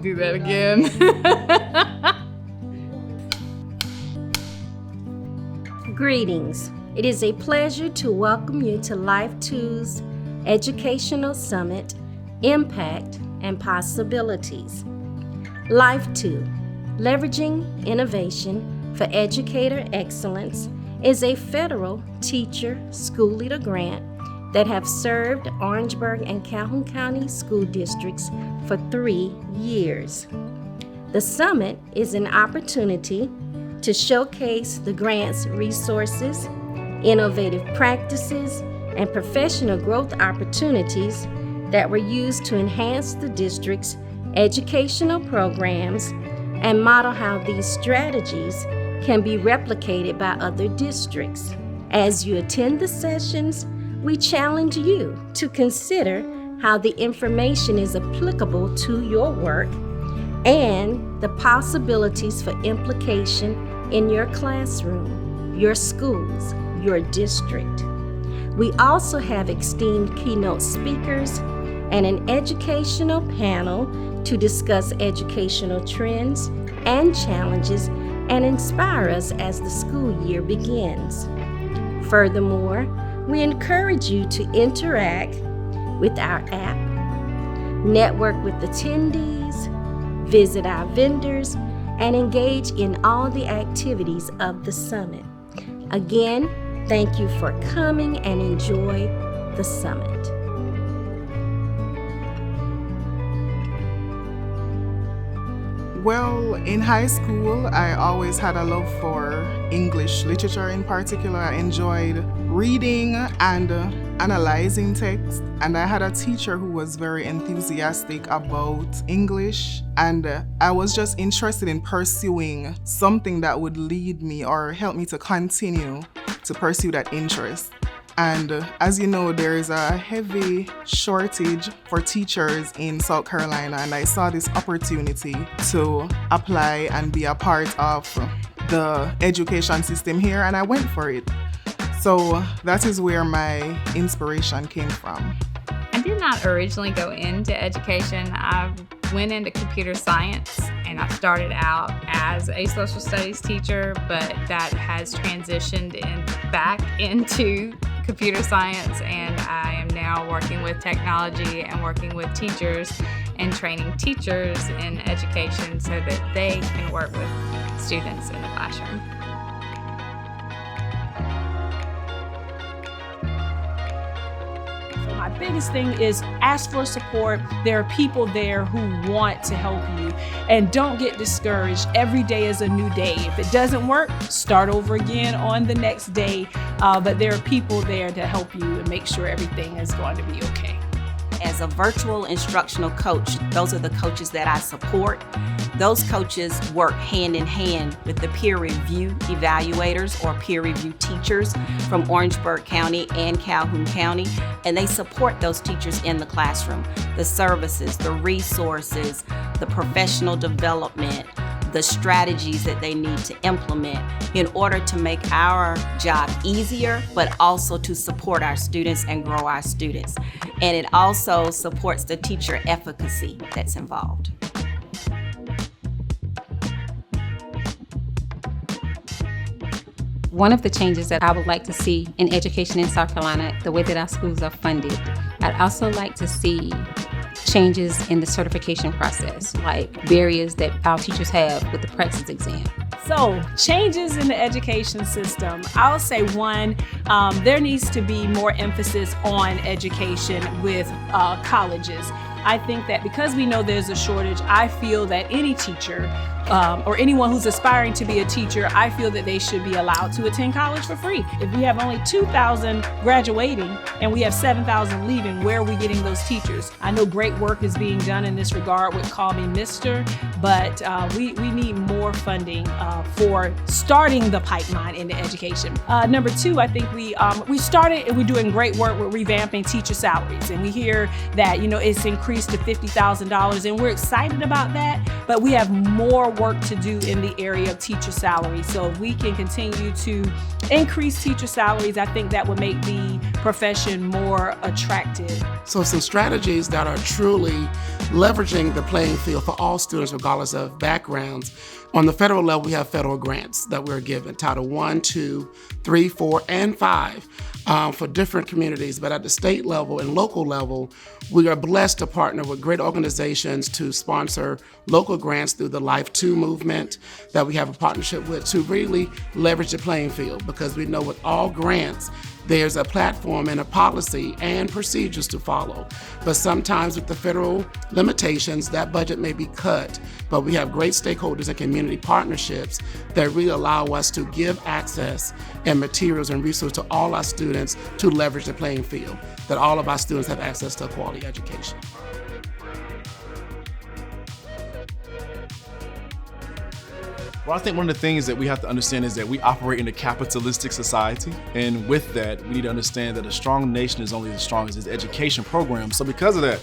do that again. Greetings. It is a pleasure to welcome you to Life2's Educational Summit, Impact and Possibilities. Life2, Leveraging Innovation for Educator Excellence, is a federal teacher school leader grant that have served Orangeburg and Calhoun County school districts for 3 years. The summit is an opportunity to showcase the grant's resources, innovative practices, and professional growth opportunities that were used to enhance the district's educational programs and model how these strategies can be replicated by other districts. As you attend the sessions, we challenge you to consider how the information is applicable to your work and the possibilities for implication in your classroom, your schools, your district. We also have esteemed keynote speakers and an educational panel to discuss educational trends and challenges and inspire us as the school year begins. Furthermore, we encourage you to interact with our app, network with attendees, visit our vendors, and engage in all the activities of the summit. Again, thank you for coming and enjoy the summit. Well, in high school, I always had a love for English literature in particular. I enjoyed reading and analyzing text, and I had a teacher who was very enthusiastic about English, and I was just interested in pursuing something that would lead me or help me to continue to pursue that interest. And as you know, there is a heavy shortage for teachers in South Carolina, and I saw this opportunity to apply and be a part of the education system here, and I went for it. So that is where my inspiration came from. I did not originally go into education. I went into computer science, and I started out as a social studies teacher, but that has transitioned back into computer science, and I am now working with technology and working with teachers and training teachers in education so that they can work with students in the classroom. My biggest thing is ask for support. There are people there who want to help you, and don't get discouraged. Every day is a new day. If it doesn't work, start over again on the next day. But there are people there to help you and make sure everything is going to be okay. As a virtual instructional coach, those are the coaches that I support. Those coaches work hand in hand with the peer review evaluators or peer review teachers from Orangeburg County and Calhoun County, and they support those teachers in the classroom. The services, the resources, the professional development, the strategies that they need to implement in order to make our job easier, but also to support our students and grow our students. And it also supports the teacher efficacy that's involved. One of the changes that I would like to see in education in South Carolina, the way that our schools are funded, I'd also like to see changes in the certification process, like barriers that our teachers have with the praxis exam. So, changes in the education system. I'll say one, there needs to be more emphasis on education with colleges. I think that because we know there's a shortage, I feel that any teacher or anyone who's aspiring to be a teacher, I feel that they should be allowed to attend college for free. If we have only 2,000 graduating and we have 7,000 leaving, where are we getting those teachers? I know great work is being done in this regard with Call Me Mister, but we need more funding for starting the pipeline into education. Number two, I think we started and we're doing great work with revamping teacher salaries, and we hear that it's increased to $50,000, and we're excited about that, but we have more work to do in the area of teacher salaries. So if we can continue to increase teacher salaries, I think that would make the profession more attractive. So some strategies that are truly leveraging the playing field for all students regardless of backgrounds. On the federal level, we have federal grants that we're given, Title I, II, III, IV, and V, for different communities. But at the state level and local level, we are blessed to partner with great organizations to sponsor local grants through the Life2 movement that we have a partnership with to really leverage the playing field, because we know with all grants, there's a platform and a policy and procedures to follow. But sometimes with the federal limitations, that budget may be cut, but we have great stakeholders and community partnerships that really allow us to give access and materials and resources to all our students to leverage the playing field, that all of our students have access to a quality education. Well, I think one of the things that we have to understand is that we operate in a capitalistic society. And with that, we need to understand that a strong nation is only as strong as its education program. So because of that,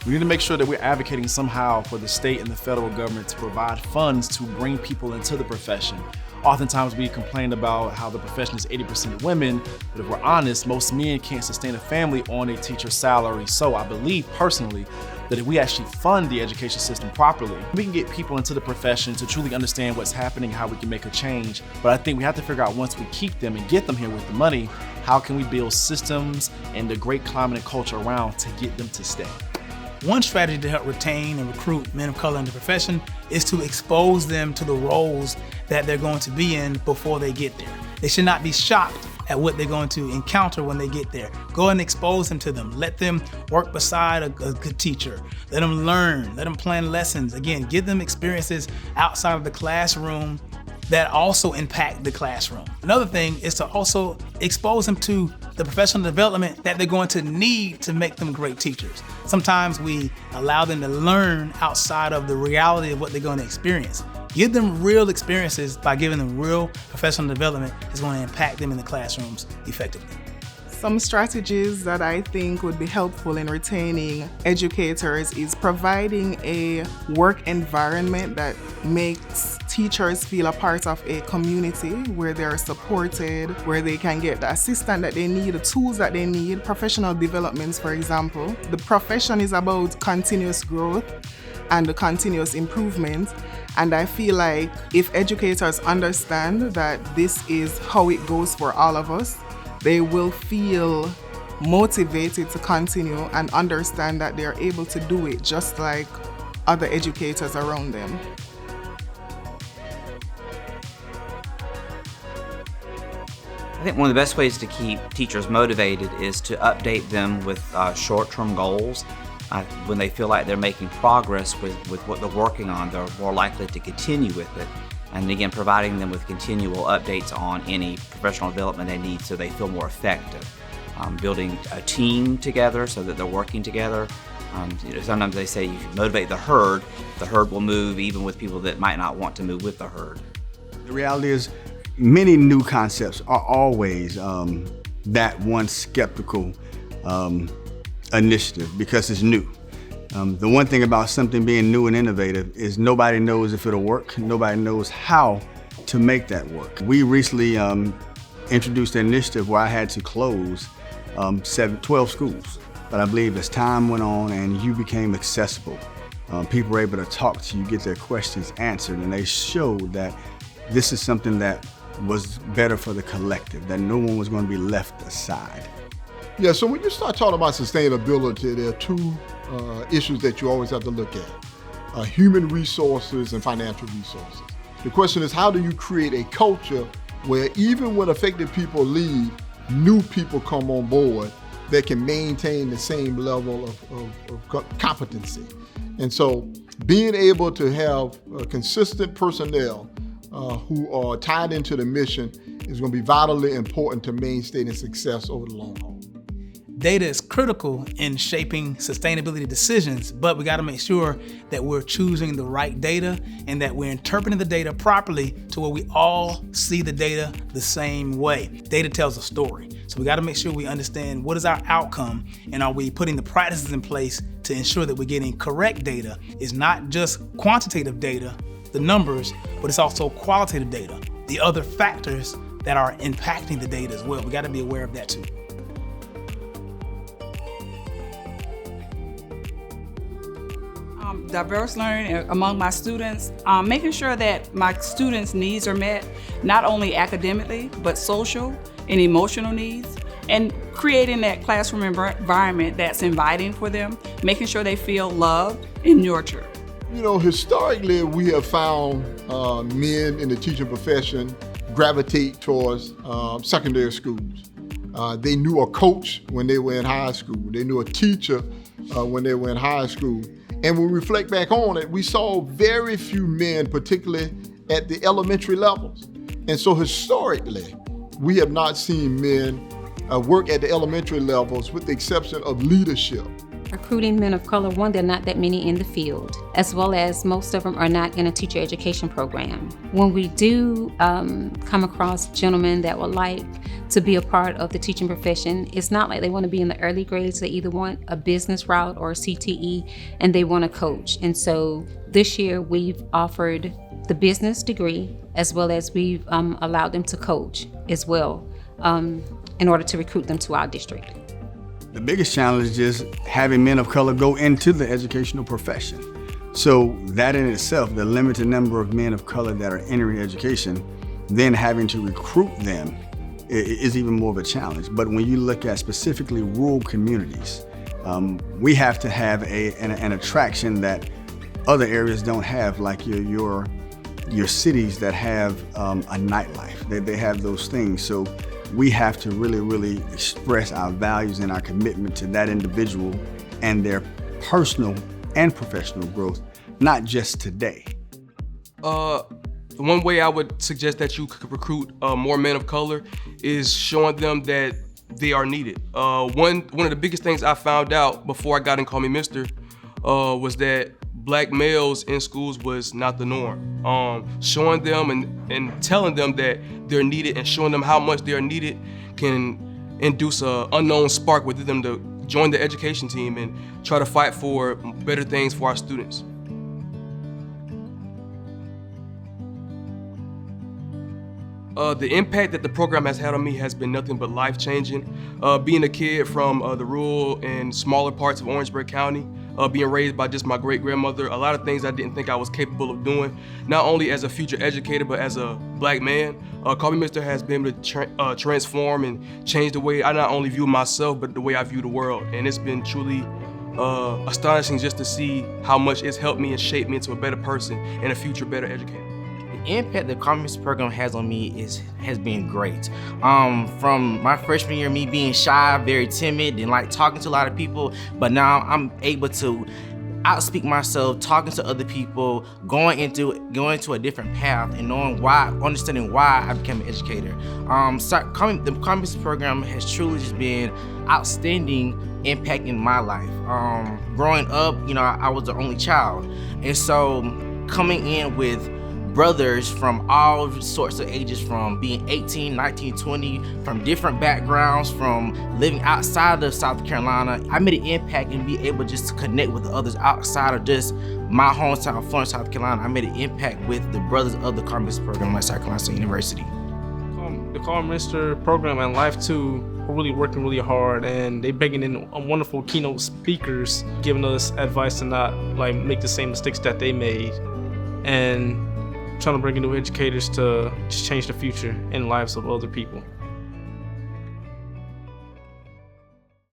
we need to make sure that we're advocating somehow for the state and the federal government to provide funds to bring people into the profession. Oftentimes we complain about how the profession is 80% women, but if we're honest, most men can't sustain a family on a teacher's salary. So I believe personally that if we actually fund the education system properly, we can get people into the profession to truly understand what's happening, how we can make a change. But I think we have to figure out, once we keep them and get them here with the money, how can we build systems and the great climate and culture around to get them to stay? One strategy to help retain and recruit men of color in the profession is to expose them to the roles that they're going to be in before they get there. They should not be shocked at what they're going to encounter when they get there. Go and expose them to them. Let them work beside a good teacher. Let them learn, let them plan lessons. Again, give them experiences outside of the classroom that also impact the classroom. Another thing is to also expose them to the professional development that they're going to need to make them great teachers. Sometimes we allow them to learn outside of the reality of what they're going to experience. Give them real experiences by giving them real professional development that's going to impact them in the classrooms effectively. Some strategies that I think would be helpful in retaining educators is providing a work environment that makes teachers feel a part of a community where they're supported, where they can get the assistance that they need, the tools that they need, professional developments, for example. The profession is about continuous growth and the continuous improvement. And I feel like if educators understand that this is how it goes for all of us, they will feel motivated to continue and understand that they are able to do it just like other educators around them. I think one of the best ways to keep teachers motivated is to update them with short-term goals. When they feel like they're making progress with what they're working on, they're more likely to continue with it. And again, providing them with continual updates on any professional development they need so they feel more effective. Building a team together so that they're working together. Sometimes they say you motivate the herd will move even with people that might not want to move with the herd. The reality is many new concepts are always that one skeptical initiative because it's new. The one thing about something being new and innovative is nobody knows if it'll work. Nobody knows how to make that work. We recently introduced an initiative where I had to close 12 schools. But I believe as time went on and you became accessible, people were able to talk to you, get their questions answered, and they showed that this is something that was better for the collective, that no one was going to be left aside. Yeah, so when you start talking about sustainability, there are two issues that you always have to look at, human resources and financial resources. The question is, how do you create a culture where even when affected people leave, new people come on board that can maintain the same level of competency? And so being able to have consistent personnel who are tied into the mission is going to be vitally important to maintaining success over the long haul. Data is critical in shaping sustainability decisions, but we got to make sure that we're choosing the right data and that we're interpreting the data properly to where we all see the data the same way. Data tells a story. So we got to make sure we understand what is our outcome and are we putting the practices in place to ensure that we're getting correct data. It's not just quantitative data, the numbers, but it's also qualitative data, the other factors that are impacting the data as well. We got to be aware of that too. diverse learning among my students, making sure that my students' needs are met, not only academically, but social and emotional needs, and creating that classroom environment that's inviting for them, making sure they feel loved and nurtured. You know, historically, we have found men in the teaching profession gravitate towards secondary schools. They knew a coach when they were in high school. They knew a teacher when they were in high school. And when we reflect back on it, we saw very few men, particularly at the elementary levels. And so historically, we have not seen men work at the elementary levels with the exception of leadership. Recruiting men of color, one, there are not that many in the field, as well as most of them are not in a teacher education program. When we do come across gentlemen that would like to be a part of the teaching profession, it's not like they want to be in the early grades. They either want a business route or a CTE, and they want to coach. And so this year we've offered the business degree, as well as we've allowed them to coach as well in order to recruit them to our district. The biggest challenge is having men of color go into the educational profession. So that in itself, the limited number of men of color that are entering education, then having to recruit them is even more of a challenge. But when you look at specifically rural communities, we have to have an attraction that other areas don't have, like your cities that have a nightlife. They have those things. So we have to really express our values and our commitment to that individual and their personal and professional growth, not just today. One way I would suggest that you could recruit more men of color is showing them that they are needed. One of the biggest things I found out before I got in Call Me Mister was that Black males in schools was not the norm. Showing them and telling them that they're needed and showing them how much they are needed can induce an unknown spark within them to join the education team and try to fight for better things for our students. The impact that the program has had on me has been nothing but life-changing. Being a kid from the rural and smaller parts of Orangeburg County, being raised by just my great-grandmother, a lot of things I didn't think I was capable of doing, not only as a future educator, but as a Black man. Call Me Mister has been able to transform and change the way I not only view myself, but the way I view the world. And it's been truly astonishing just to see how much it's helped me and shaped me into a better person and a future better educator. The impact the Call Me Mister program has on me has been great. From my freshman year, me being shy, very timid, and like talking to a lot of people, but now I'm able to outspeak myself, talking to other people, going into a different path, and understanding why I became an educator. The Call Me Mister program has truly just been outstanding impact in my life. Growing up, I was the only child, and so coming in with brothers from all sorts of ages, from being 18, 19, 20, from different backgrounds, from living outside of South Carolina, I made an impact and be able just to connect with the others outside of just my hometown, Florence, South Carolina. I made an impact with the brothers of the Call Me Mister program at South Carolina State University. The Call Me Mister program and Life2 are really working really hard, and they bringing in wonderful keynote speakers, giving us advice to not make the same mistakes that they made, and trying to bring in new educators to just change the future and lives of other people.